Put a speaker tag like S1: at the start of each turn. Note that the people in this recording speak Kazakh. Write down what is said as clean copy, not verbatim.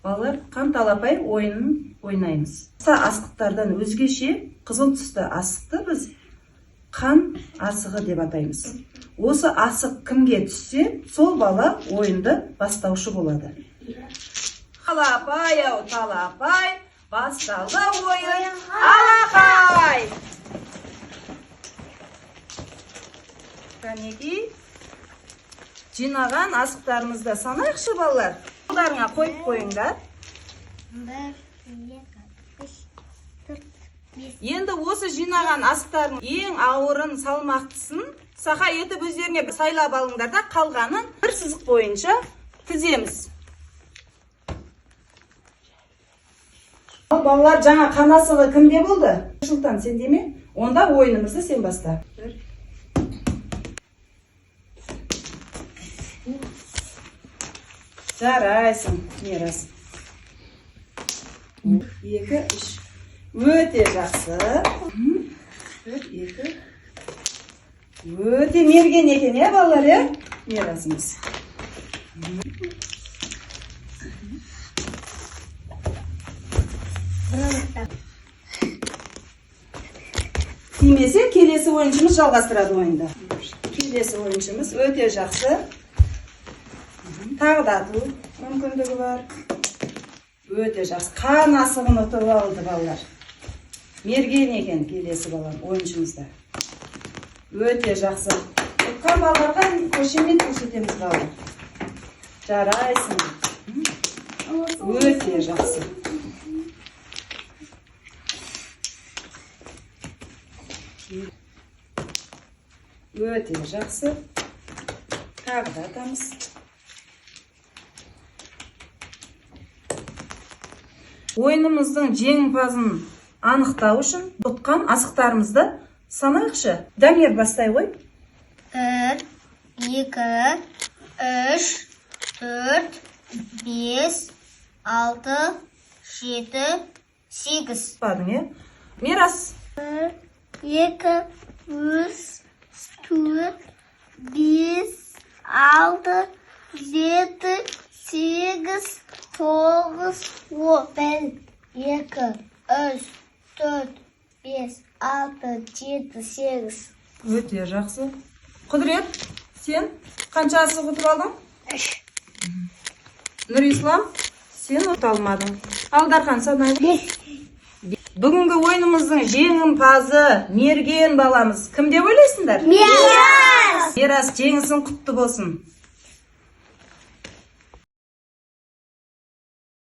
S1: Балалар, қан талапай ойынын ойнаймыз. Асықтардан өзгеше қызыл түсті асықты біз қан асығы деп атаймыз. Осы асық кімге түссе, сол бала ойынды бастаушы болады. Талапай, ау талапай, басталды ойын алақай. Кәнеки, жинаған асықтарымызды санайықшы балалар. Қолдарыңа қойып қойыңдар.
S2: 1, 2, 3, 4, 5.
S1: Енді осы жинаған асықтардың ең ауырын, салмақтысын сақа етіп өздеріңе бір сайлап алыңдар да, қалғанын бір сызық бойынша тіземіз. Балалар, жаңа қан асығы кімде болды? Жылтан, сен деме? Онда ойынымызды сен баста. Жарайсың, Мирас. 2, 3. Өте жақсы. 1, 2. Өте мерген екен, балалар, Мирасымыз. Тимесе, келесі ойыншымыз жалғастырады ойында. Келесі ойыншымыз өте жақсы. Тағдату мүмкіндігі бар. Өте жақсы. Қан асығын ұтып алды балалар. Мерген екен келесі балам ойыншымызда. Өте жақсы. Ұтқан балаларға қошемет көрсетеміз балалар. Жарайсың. Өте жақсы. Өте жақсы. Тағдатамыз. Ойынымыздың жеңімпазын анықтау үшін ұтқан асықтарымызды санайықшы. Дамир, бастай ғой.
S2: 1, 2, 3, 4, 5, 6, 7, 8.
S1: Badың, Мирас.
S2: 1, 2, 3, 4, 5, 6, 7, 8, 9, 10. 1, 2, 3, 4, 5, 6, 7, 8.
S1: Өте жақсы. Құдірет, сен қанша асық ұтып алдың?
S2: 3.
S1: Нұрислам, сен ұта алмадың. Алдархан, санайық. Бүгінгі ойынымыздың жеңімпазы, мерген баламыз кім деп ойлайсыңдар?
S2: Мирас!
S1: Мирас, жеңісің құтты болсын.